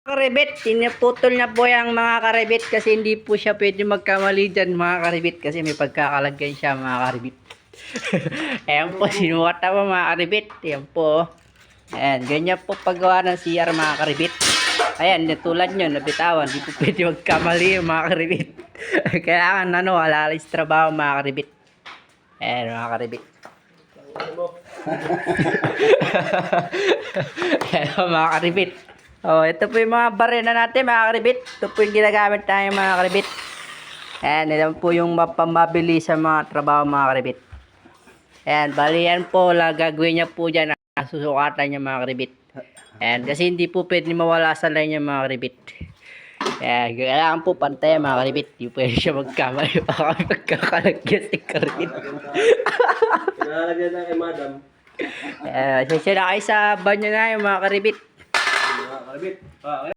Karibit, pinuputol na po yung mga karibit kasi hindi po siya pwede magkamali dyan mga karibit kasi may pagkakalagyan siya mga karibit. Ayan po, sinuwat na po mga karibit. Ayan po. Ayan, ganyan po paggawa ng CR mga karibit. Ayan, tulad nyo, nabitawan. Hindi po pwede magkamali yung mga karibit. Kailangan alalis trabaho mga karibit. Ayan mga karibit. Ayan mga karibit. Oh, ito po yung mga barena natin mga karibit. Ito po yung ginagamit tayo mga karibit. Ayan, ito po yung mapamabili sa mga trabaho mga karibit. Ayan, bali yan po, gagawin niya po dyan. Susukatan niya mga karibit. Ayan, kasi hindi po pwede mawala sa line niya mga karibit. Ayan, kailangan po pantay mga karibit. Hindi pwede siya magkamali. Baka magkakalagyan si karibit. Pinalagyan na kay madam. Ayan, siya na kayo sa banyo na yung mga karibit. Mga karibit.